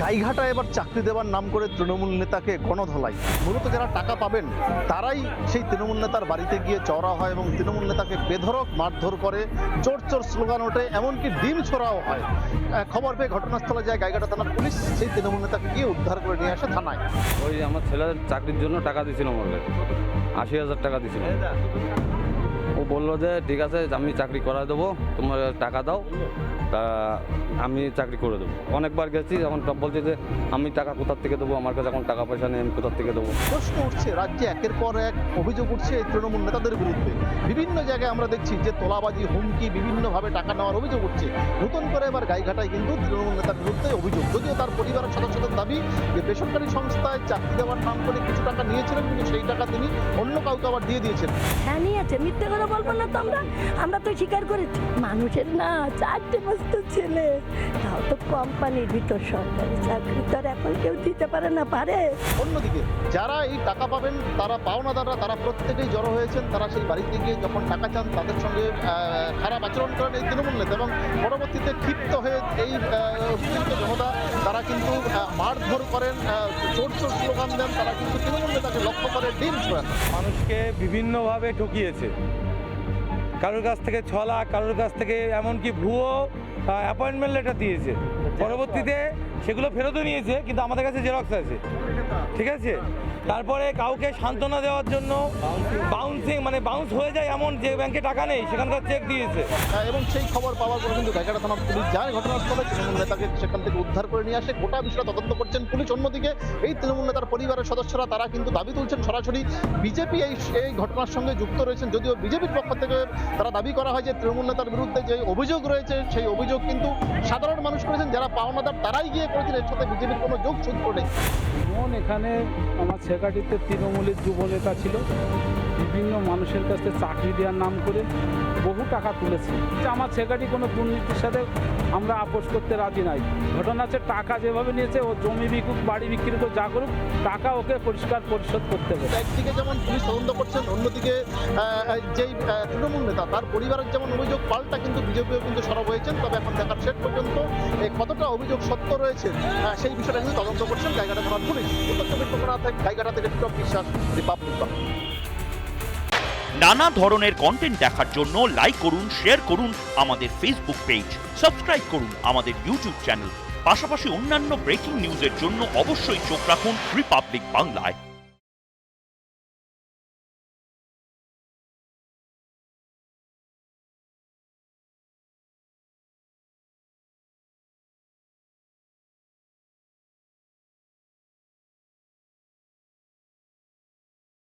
গাইঘাটায় এবার চাকরি দেওয়ার নাম করে তৃণমূল নেতাকে গণধলাই। মূলত যারা টাকা পাবেন তারাই সেই তৃণমূল নেতার বাড়িতে গিয়ে চড়া হয় এবং তৃণমূল নেতাকে বেধড়ক মারধর করে, চোর চোর স্লোগান ওঠে, এমনকি ডিম ছোড়াও হয়। খবর পেয়ে ঘটনাস্থলে যায় গাইঘাটা থানার পুলিশ, সেই তৃণমূল নেতাকে গিয়ে উদ্ধার করে নিয়ে আসে থানায়। ওই আমার ছেলের চাকরির জন্য টাকা দিয়েছিল আমাকে, 80,000 টাকা দিয়েছিল। ও বললো যে ঠিক আছে আমি চাকরি করায় দেবো, তোমার টাকা দাও, তা আমি চাকরি করে দেবো। অনেকবার গেছি, এখন সব বলছে যে আমি টাকা কোথার থেকে দেবো, আমার কাছে এখন টাকা পয়সা নেই, আমি কোথার থেকে দেবো। প্রশ্ন উঠছে, রাজ্যে একের পর এক অভিযোগ উঠছে এই তৃণমূল নেতাদের বিরুদ্ধে। বিভিন্ন জায়গায় আমরা দেখছি যে তোলাবাজি, হুমকি, বিভিন্নভাবে টাকা নেওয়ার অভিযোগ উঠছে। নতুন করে এবার গাইঘাটায় কিন্তু তৃণমূল নেতার বিরুদ্ধে অভিযোগ, যদিও তার পরিবারের সদস্যদের দাবি যে বেসরকারি সংস্থায় চাকরি দেওয়ার নাম করে কিছু টাকা নিয়েছিলেন, কিন্তু সেই টাকা তিনি অন্য কাউকে আবার দিয়ে দিয়েছেন। হ্যাঁ নিয়েছে, মিথ্যে কথা বলবো না তো, আমরা তো স্বীকার করেছি। মানুষের না 4টে বস্তু ছেলে, তাও তো কোম্পানির ভিতর সরকারি চাকরি তো আর এখন কেউ দিতে পারে না, পারে। অন্যদিকে যারা এই টাকা পাবেন, তারা পাওনাদাররা, তারা প্রত্যেকেই জড়ো হয়েছেন। তারা সেই বাড়িতে গিয়ে যখন টাকা চান তাদের সঙ্গে খারাপ আচরণ করেন এই তৃণমূল নেতা, এবং পরবর্তীতে ক্ষিপ্ত হয়ে এই উত্তেজিত জনতা তারা কিন্তু মারধর করেন, চোর চোর স্লোগান দেন, তারা কিন্তু তৃণমূল নেতাকে লক্ষ্য করে ডিম ছোড়েন। মানুষকে বিভিন্নভাবে ঠকিয়েছে, কারোর কাছ থেকে 6 লাখ, কারোর কাছ থেকে এমনকি ভুয়ো অ্যাপয়েন্টমেন্ট লেটার দিয়েছে। পরবর্তীতে সেগুলো ফেরতও নিয়েছে, কিন্তু আমাদের কাছে জেরক্স আছে, ঠিক আছে। তারপরে কাউকে সান্ত্বনা দেওয়ার জন্য বাউন্স হয়ে যায়, এমন যে ব্যাংকে টাকা নেই সেখানকার চেক দিয়েছে। এবং সেই খবর পাওয়ার পর কিন্তু গাইঘাটা থানা পুলিশ যায় ঘটনাস্থলে, তৃণমূল নেতাকে সেখান থেকে উদ্ধার করে নিয়ে আসে। গোটা বিষয়টা তদন্ত করছেন পুলিশ। অন্যদিকে এই তৃণমূল নেতার পরিবারের সদস্যরা তারা কিন্তু দাবি তুলছেন সরাসরি বিজেপি এই ঘটনার সঙ্গে যুক্ত রয়েছেন, যদিও বিজেপির পক্ষ থেকে তারা দাবি করা হয় যে তৃণমূল নেতার বিরুদ্ধে যে অভিযোগ রয়েছে সেই অভিযোগ কিন্তু সাধারণ মানুষ করেছেন, যারা পাওনাদার তারাই গিয়ে করেছেন, এর সাথে বিজেপির কোনো যোগসূত্র নেই। এখানে আমার ছেকাটিতে তৃণমূলের যুব নেতা ছিল, বিভিন্ন মানুষের কাছে চাকরি দেওয়ার নাম করে বহু টাকা তুলেছে। আমার ছেকাটি কোনো দুর্নীতির সাথে আমরা আপোষ করতে রাজি নাই। ঘটনা হচ্ছে টাকা যেভাবে নিয়েছে, ও জমি বিকুক, বাড়ি বিক্রি করে যা করুক, টাকা ওকে পরিষ্কার পরিশোধ করতে হবে। একদিকে যেমন পুলিশ তদন্ত করছেন, অন্যদিকে যেই তৃণমূল নেতা তার পরিবারের যেমন অভিযোগ, পাল্টা কিন্তু বিজেপিও কিন্তু সরব হয়েছেন। তবে এখন দেখার শেষ পর্যন্ত কতটা অভিযোগ সত্য রয়েছে সেই বিষয়টা কিন্তু তদন্ত করছেন গাইঘাটা থানার পুলিশ। গাইঘাটা থেকে বিশ্বাস, রিপাবলিক বাংলা। নানা ধরনের কন্টেন্ট দেখার জন্য লাইক করুন, শেয়ার করুন আমাদের ফেসবুক পেজ, সাবস্ক্রাইব করুন আমাদের ইউটিউব চ্যানেল। পাশাপাশি অন্যান্য ব্রেকিং নিউজের জন্য অবশ্যই চোখ রাখুন রিপাবলিক বাংলায়।